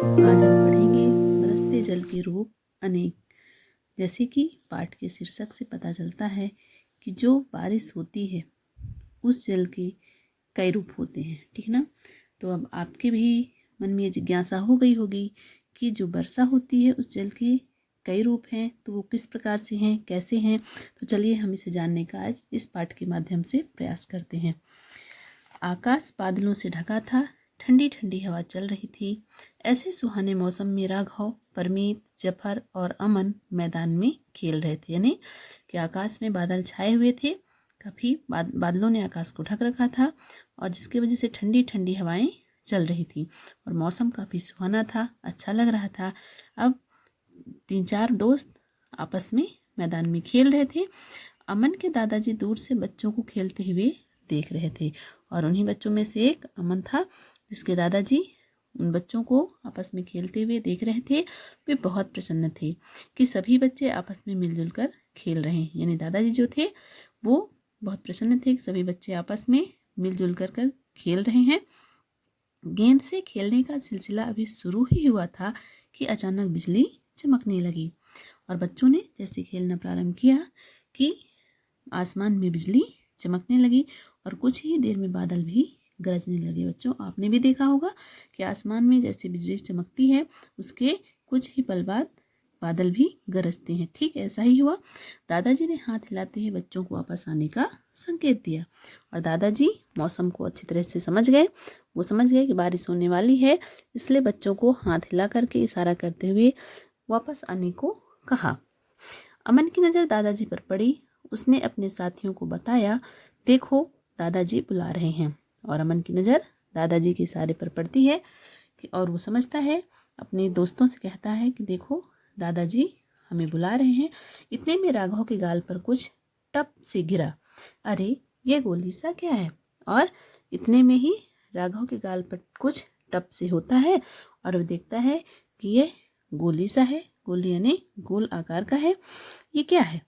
आज हम पढ़ेंगे बरसते जल के रूप अनेक। जैसे कि पाठ के शीर्षक से पता चलता है कि जो बारिश होती है उस जल के कई रूप होते हैं, ठीक ना। तो अब आपके भी मन में ये जिज्ञासा हो गई होगी कि जो वर्षा होती है उस जल के कई रूप हैं, तो वो किस प्रकार से हैं, कैसे हैं। तो चलिए हम इसे जानने का आज इस पाठ के माध्यम से प्रयास करते हैं। आकाश बादलों से ढका था, ठंडी ठंडी हवा चल रही थी। ऐसे सुहाने मौसम में राघव, परमीत, जफर और अमन मैदान में खेल रहे थे। यानी कि आकाश में बादल छाए हुए थे, काफ़ी बादलों ने आकाश को ढक रखा था और जिसकी वजह से ठंडी ठंडी हवाएं चल रही थी और मौसम काफ़ी सुहाना था, अच्छा लग रहा था। अब 3-4 दोस्त आपस में मैदान में खेल रहे थे। अमन के दादाजी दूर से बच्चों को खेलते हुए देख रहे थे और उन्हीं बच्चों में से एक अमन था जिसके दादाजी उन बच्चों को आपस में खेलते हुए देख रहे थे। वे बहुत प्रसन्न थे कि सभी बच्चे आपस में मिलजुल कर खेल रहे हैं। यानी दादाजी जो थे वो बहुत प्रसन्न थे कि सभी बच्चे आपस में मिलजुल कर खेल रहे हैं। गेंद से खेलने का सिलसिला अभी शुरू ही हुआ था कि अचानक बिजली चमकने लगी और बच्चों ने जैसे खेलना प्रारंभ किया कि आसमान में बिजली चमकने लगी और कुछ ही देर में बादल भी गरजने लगे। बच्चों, आपने भी देखा होगा कि आसमान में जैसे बिजली चमकती है उसके कुछ ही पल बाद बादल भी गरजते हैं। ठीक ऐसा ही हुआ। दादाजी ने हाथ हिलाते हुए बच्चों को वापस आने का संकेत दिया और दादाजी मौसम को अच्छी तरह से समझ गए। वो समझ गए कि बारिश होने वाली है, इसलिए बच्चों को हाथ हिला करके इशारा करते हुए वापस आने को कहा। अमन की नज़र दादाजी पर पड़ी। उसने अपने साथियों को बताया, देखो दादाजी बुला रहे हैं। और अमन की नज़र दादाजी के इशारे पर पड़ती है और वो समझता है, अपने दोस्तों से कहता है कि देखो दादाजी हमें बुला रहे हैं। इतने में राघव के गाल पर कुछ टप से गिरा। अरे ये गोली सा क्या है। और इतने में ही राघव के गाल पर कुछ टप से होता है और वो देखता है कि ये गोली सा है। गोली यानी गोल आकार का है। ये क्या है।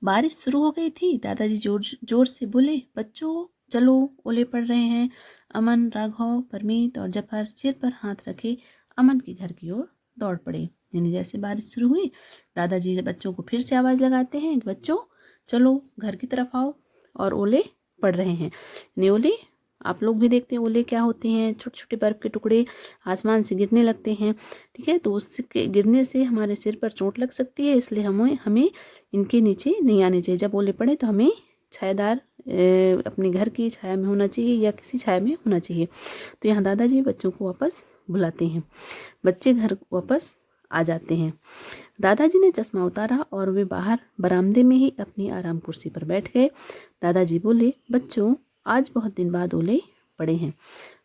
बारिश शुरू हो गई थी। दादाजी जोर जोर से बोले, बच्चों चलो ओले पड़ रहे हैं। अमन, राघव, परमीत और जफर सिर पर हाथ रखे अमन के घर की ओर दौड़ पड़े। यानी जैसे बारिश शुरू हुई दादाजी बच्चों को फिर से आवाज़ लगाते हैं कि बच्चों चलो घर की तरफ आओ और ओले पड़ रहे हैं। यानी ओले आप लोग भी देखते हैं ओले क्या होते हैं, छोटे छोटे बर्फ़ के टुकड़े आसमान से गिरने लगते हैं। ठीक है, तो उसके गिरने से हमारे सिर पर चोट लग सकती है, इसलिए हमें इनके नीचे नहीं आने चाहिए। जब ओले पड़े तो हमें छायादार अपने घर की छाया में होना चाहिए या किसी छाया में होना चाहिए। तो यहाँ दादाजी बच्चों को वापस बुलाते हैं। बच्चे घर वापस आ जाते हैं। दादाजी ने चश्मा उतारा और वे बाहर बरामदे में ही अपनी आराम कुर्सी पर बैठ गए। दादाजी बोले, बच्चों आज बहुत दिन बाद ओले पड़े हैं।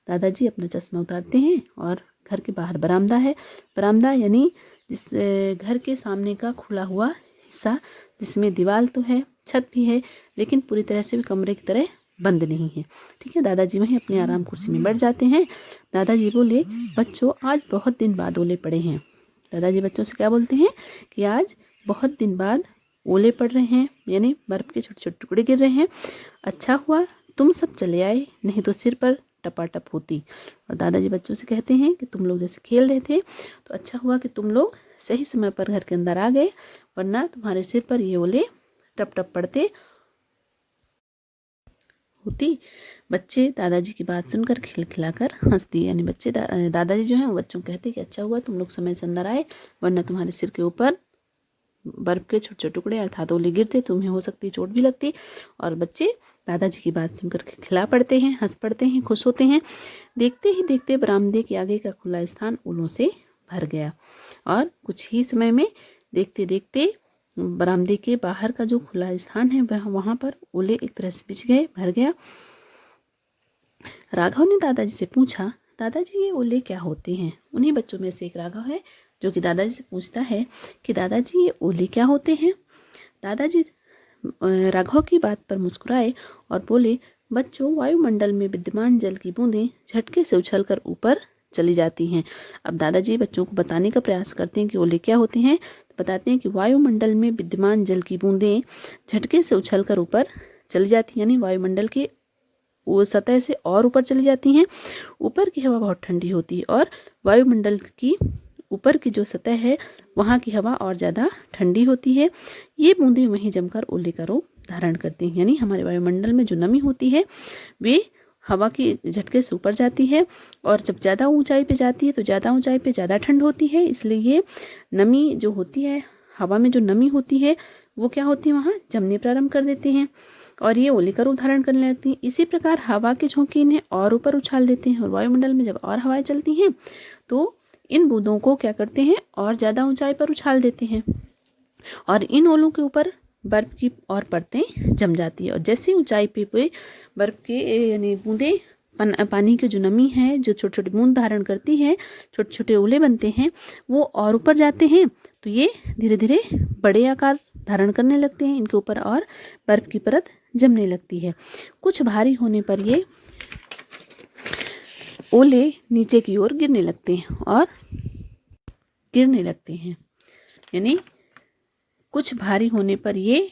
दादाजी अपना चश्मा उतारते हैं और घर के बाहर बरामदा है। बरामदा यानी जिस घर के सामने का खुला हुआ हिस्सा जिसमें दीवार तो है, छत भी है, लेकिन पूरी तरह से भी कमरे की तरह बंद नहीं है। ठीक है, दादाजी वहीं अपनी आराम कुर्सी में बैठ जाते हैं। दादाजी बोले, बच्चों आज बहुत दिन बाद ओले पड़े हैं। दादाजी बच्चों से क्या बोलते हैं कि आज बहुत दिन बाद ओले पड़ रहे हैं, यानी बर्फ़ के छोटे छोटे टुकड़े गिर रहे हैं। अच्छा हुआ तुम सब चले आए, नहीं तो सिर पर टपाटप होती। और दादाजी बच्चों से कहते हैं कि तुम लोग जैसे खेल रहे थे तो अच्छा हुआ कि तुम लोग सही समय पर घर के अंदर आ गए, वरना तुम्हारे सिर पर ये ओले टप टप पड़ते होती। बच्चे दादाजी की बात सुनकर खिलखिलाकर हंस दिए। यानी बच्चे दादाजी जो हैं वो बच्चों को कहते कि अच्छा हुआ तुम लोग समय से अंदर आए, वरना तुम्हारे सिर के ऊपर बर्फ़ के छोटे छोटे टुकड़े अर्थात ओले गिरते, तुम्हें हो सकती चोट भी लगती। और बच्चे दादाजी की बात सुनकर खिला पड़ते हैं, हंस पड़ते हैं, खुश होते हैं। देखते ही देखते बरामदे के आगे का खुला स्थान ओलों से भर गया और कुछ ही समय में देखते देखते बरामदे के बाहर का जो खुला स्थान है वहाँ पर ओले एक तरह से बिछ गए, भर गया। राघव ने दादाजी से पूछा, दादाजी ये ओले क्या होते हैं। उन्हीं बच्चों में से एक राघव है जो कि दादाजी से पूछता है कि दादाजी ये ओले क्या होते हैं। दादाजी राघव की बात पर मुस्कुराए और बोले, बच्चों वायुमंडल में विद्यमान जल की बूंदें झटके से उछलकर ऊपर चली जाती हैं। अब दादाजी बच्चों को बताने का प्रयास करते हैं कि ओले क्या होते हैं। तो बताते हैं कि वायुमंडल में विद्यमान जल की बूंदें झटके से उछलकर ऊपर चली जाती हैं, यानी वायुमंडल के वो सतह से और ऊपर चली जाती हैं। ऊपर की हवा बहुत ठंडी होती है और वायुमंडल की ऊपर की जो सतह है वहाँ की हवा और ज़्यादा ठंडी होती है। ये बूंदें वहीं जमकर ओले का रूप धारण करती हैं, यानी हमारे वायुमंडल में जो नमी होती है वे हवा की झटके से ऊपर जाती है और जब ज़्यादा ऊंचाई पे जाती है तो ज़्यादा ऊंचाई पे ज़्यादा ठंड होती है, इसलिए ये नमी जो होती है, हवा में जो नमी होती है वो क्या होती है, वहाँ जमने प्रारंभ कर देते हैं और ये ओले का रूप धारण करने लगती हैं। इसी प्रकार हवा के झोंके इन्हें और ऊपर उछाल देते हैं और वायुमंडल में जब और हवाएं चलती हैं तो इन बूंदों को क्या करते हैं, और ज़्यादा ऊंचाई पर उछाल देते हैं और इन ओलों के ऊपर बर्फ़ की और परतें जम जाती है और जैसे ऊंचाई पे वे बर्फ़ के यानी बूंदें पानी की जो नमी है जो छोटे छोटे बूंद धारण करती है, छोटे छोटे ओले बनते हैं, वो और ऊपर जाते हैं तो ये धीरे धीरे बड़े आकार धारण करने लगते हैं, इनके ऊपर और बर्फ़ की परत जमने लगती है। कुछ भारी होने पर ये ओले नीचे की ओर गिरने लगते हैं यानी कुछ भारी होने पर ये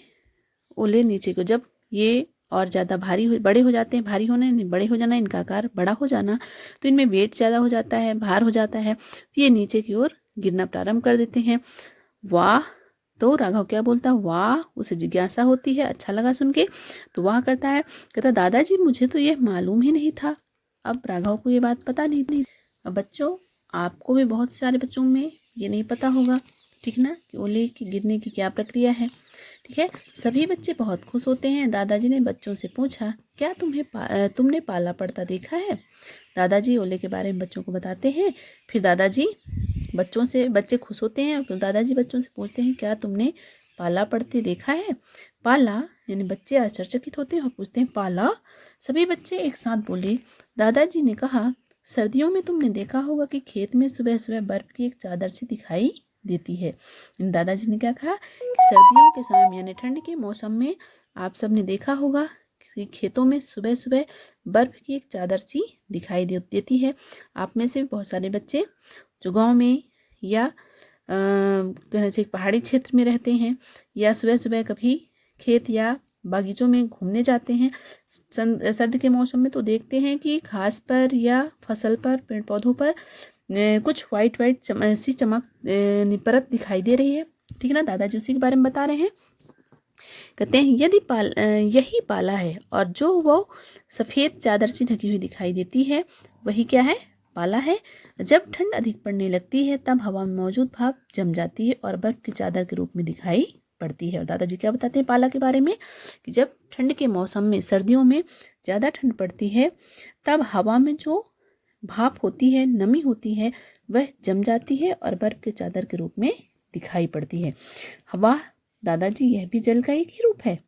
ओले नीचे को, जब ये और ज़्यादा बड़े हो जाते हैं, भारी होने बड़े हो जाना, इनका आकार बड़ा हो जाना, तो इनमें वेट ज़्यादा हो जाता है, भार हो जाता है, तो ये नीचे की ओर गिरना प्रारंभ कर देते हैं। वाह, तो राघव क्या बोलता है, वाह, उसे जिज्ञासा होती है, अच्छा लगा सुन के, तो वाह करता है, कहता दादाजी मुझे तो ये मालूम ही नहीं था। अब राघव को ये बात पता नहीं थी। अब बच्चों, आपको भी बहुत सारे बच्चों में ये नहीं पता होगा, ठीक ना, कि ओले की गिरने की क्या प्रक्रिया है। ठीक है, सभी बच्चे बहुत खुश होते हैं। दादाजी ने बच्चों से पूछा, क्या तुमने पाला पड़ता देखा है। दादाजी ओले के बारे में बच्चों को बताते हैं। फिर बच्चे खुश होते हैं और दादाजी बच्चों से पूछते हैं, क्या तुमने पाला पड़ते देखा है। पाला यानी बच्चे आश्चर्यचकित होते हैं और पूछते हैं, पाला। सभी बच्चे एक साथ बोले। दादाजी ने कहा, सर्दियों में तुमने देखा होगा कि खेत में सुबह सुबह बर्फ की एक चादर सी दिखाई देती है। दादाजी ने क्या कहा कि सर्दियों के समय में यानी ठंड के मौसम में आप सब ने देखा होगा कि खेतों में सुबह सुबह बर्फ की एक चादर सी दिखाई देती है। आप में से भी बहुत सारे बच्चे जो गांव में या कहना चाहिए पहाड़ी क्षेत्र में रहते हैं या सुबह सुबह कभी खेत या बागीचों में घूमने जाते हैं सर्द के मौसम में, तो देखते हैं कि घास पर या फसल पर, पेड़ पौधों पर कुछ वाइट सी चमक परत दिखाई दे रही है। ठीक है ना, दादाजी उसी के बारे में बता रहे हैं। कहते हैं, यही पाला है और जो वो सफ़ेद चादर से ढकी हुई दिखाई देती है वही क्या है, पाला है। जब ठंड अधिक पड़ने लगती है तब हवा में मौजूद भाप जम जाती है और बर्फ की चादर के रूप में दिखाई पड़ती है। और दादाजी क्या बताते हैं पाला के बारे में कि जब ठंड के मौसम में, सर्दियों में ज़्यादा ठंड पड़ती है तब हवा में जो भाप होती है, नमी होती है, वह जम जाती है और बर्फ के चादर के रूप में दिखाई पड़ती है। हवा दादाजी, यह भी जल का एक ही रूप है।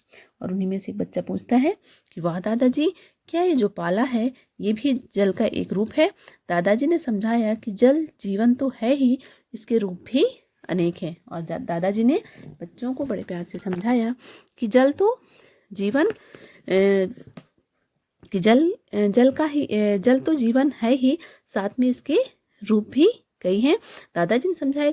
और उन्हीं में से एक बच्चा पूछता है कि वाह दादाजी, क्या ये जो पाला है ये भी जल का एक रूप है। दादाजी ने समझाया कि जल जीवन तो है ही, इसके रूप भी अनेक हैं। और दादाजी ने बच्चों को बड़े प्यार से समझाया कि जल तो जीवन कि जल तो जीवन है ही, साथ में इसके रूप भी कई हैं। दादाजी ने समझाया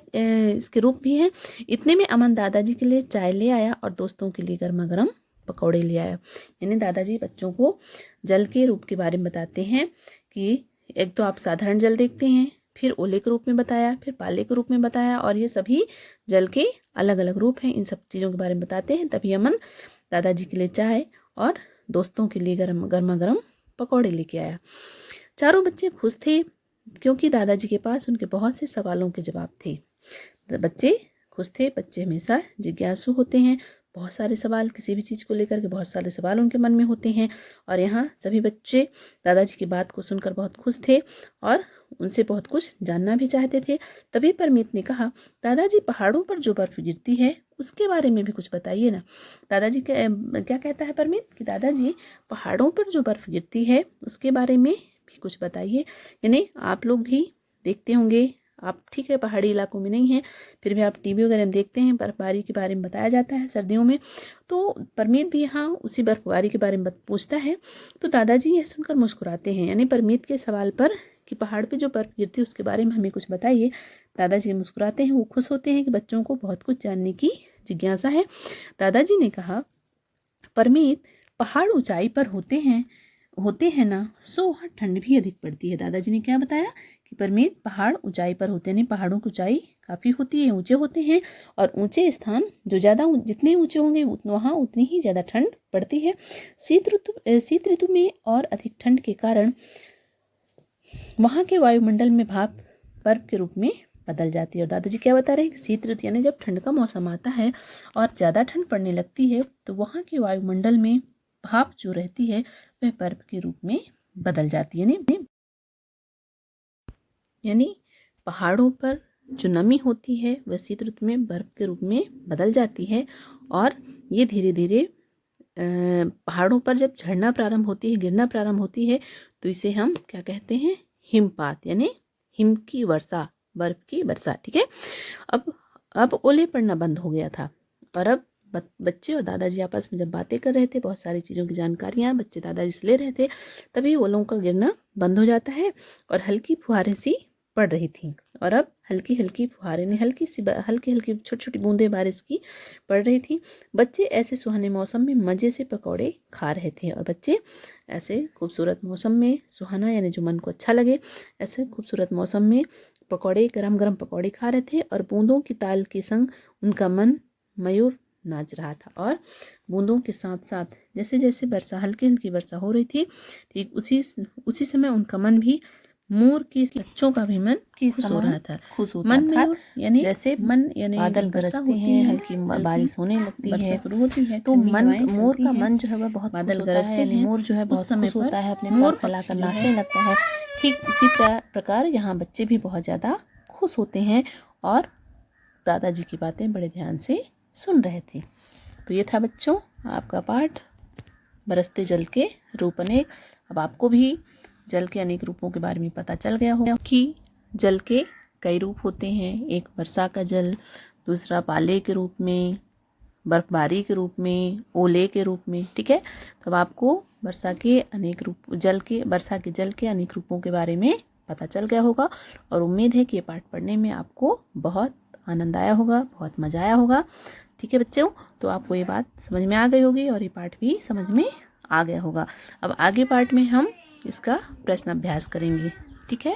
इसके रूप भी हैं। इतने में अमन दादाजी के लिए चाय ले आया और दोस्तों के लिए गर्मा गर्म पकौड़े ले आया। यानी दादाजी बच्चों को जल के रूप के बारे में बताते हैं कि एक तो आप साधारण जल देखते हैं, फिर ओले के रूप में बताया, फिर पाले के रूप में बताया, और ये सभी जल के अलग अलग रूप हैं। इन सब चीज़ों के बारे में बताते हैं। तभी अमन दादाजी के लिए चाय और दोस्तों के लिए गर्मा गर्म पकौड़े लेके आया। चारों बच्चे खुश थे क्योंकि दादाजी के पास उनके बहुत से सवालों के जवाब थे। बच्चे खुश थे। बच्चे हमेशा जिज्ञासु होते हैं। बहुत सारे सवाल, किसी भी चीज़ को लेकर के बहुत सारे सवाल उनके मन में होते हैं। और यहाँ सभी बच्चे दादाजी की बात को सुनकर बहुत खुश थे और उनसे बहुत कुछ जानना भी चाहते थे। तभी परमीत ने कहा, दादाजी पहाड़ों पर जो बर्फ़ गिरती है उसके बारे में भी कुछ बताइए ना। दादाजी क्या कहता है परमीत कि दादाजी पहाड़ों पर जो बर्फ़ गिरती है उसके बारे में भी कुछ बताइए। यानी आप लोग भी देखते होंगे, आप ठीक है पहाड़ी इलाकों में नहीं हैं, फिर भी आप टीवी वगैरह में देखते हैं, बर्फबारी के बारे में बताया जाता है सर्दियों में। तो परमीत भी यहाँ उसी बर्फबारी के बारे में पूछता है। तो दादाजी यह सुनकर मुस्कुराते हैं। यानी परमीत के सवाल पर कि पहाड़ पे जो बर्फ़ गिरती है उसके बारे में हमें कुछ बताइए, दादाजी मुस्कुराते हैं। वो खुश होते हैं कि बच्चों को बहुत कुछ जानने की जिज्ञासा है। दादाजी ने कहा, परमीत, पहाड़ ऊंचाई पर होते हैं, होते हैं ना, सो वहाँ ठंड भी अधिक पड़ती है। दादाजी ने क्या बताया कि परमीत पहाड़ ऊंचाई पर होते हैं, पहाड़ों की ऊंचाई काफ़ी होती है, ऊंचे होते हैं, और ऊंचे स्थान जो ज़्यादा जितने ऊंचे होंगे वहाँ उतनी ही ज़्यादा ठंड पड़ती है। शीत ऋतु में और अधिक ठंड के कारण वहाँ के वायुमंडल में भाप बर्फ के रूप में बदल जाती है। और दादाजी क्या बता रहे हैं कि शीत ऋतु यानी जब ठंड का मौसम आता है और ज़्यादा ठंड पड़ने लगती है तो वहाँ के वायुमंडल में भाप जो रहती है वह बर्फ के रूप में बदल जाती है। यानी पहाड़ों पर जो नमी होती है वह शीत ऋतु में बर्फ के रूप में बदल जाती है, और ये धीरे धीरे पहाड़ों पर जब झड़ना प्रारंभ होती है, गिरना प्रारंभ होती है, तो इसे हम क्या कहते हैं, हिमपात, यानी हिम की वर्षा, बर्फ की वर्षा। ठीक है। अब ओले पड़ना बंद हो गया था, और अब बच्चे और दादाजी आपस में जब बातें कर रहे थे, बहुत सारी चीज़ों की जानकारियाँ बच्चे दादाजी से ले रहे थे, तभी ओलों का गिरना बंद हो जाता है और हल्की फुहारें सी पड़ रही थी। और अब हल्की हल्की फुहारें ने हल्की छोटी छोटी बूंदें बारिश की पड़ रही थी। बच्चे ऐसे सुहाने मौसम में मज़े से पकौड़े खा रहे थे, और बच्चे ऐसे खूबसूरत मौसम में, सुहाना यानी जो मन को अच्छा लगे, ऐसे खूबसूरत मौसम में पकौड़े, गरम गरम पकौड़े खा रहे थे, और बूंदों की ताल के संग उनका मन मयूर नाच रहा था। और बूंदों के साथ साथ जैसे जैसे वर्षा, हल्की हल्की वर्षा हो रही थी, ठीक उसी समय उनका मन भी मोर के बच्चों का भी मन खुश हो रहा था। खुश होता मन था, यानी जैसे मन यानी बादल गरजते हैं, हल्की बारिश होने लगती वर्षा है, शुरू होती है, तो मोर का है, मन जो है वह बहुत बादल खुश होता है, यानी मोर जो है बहुत खुश होता है, अपने मोर पर फैलाकर पक्षी जो नाचने लगता है। ठीक इसी प्रकार यहाँ बच्चे भी बहुत ज़्यादा खुश होते हैं और दादाजी की बातें बड़े ध्यान से सुन रहे थे। तो ये था बच्चों आपका पाठ बरसते जल के रूप अनेक। अब आपको भी जल के अनेक रूपों के बारे में पता चल गया होगा कि जल के कई रूप होते हैं। एक वर्षा का जल, दूसरा पाले के रूप में, बर्फबारी के रूप में, ओले के रूप में। ठीक है। तो अब आपको वर्षा के जल के अनेक रूपों के बारे में पता चल गया होगा, और उम्मीद है कि ये पाठ पढ़ने में आपको बहुत आनंद आया होगा, बहुत मज़ा आया होगा। ठीक है बच्चों, तो आपको ये बात समझ में आ गई होगी और ये पाठ भी समझ में आ गया होगा। अब आगे पार्ट में हम इसका प्रश्न अभ्यास करेंगे। ठीक है।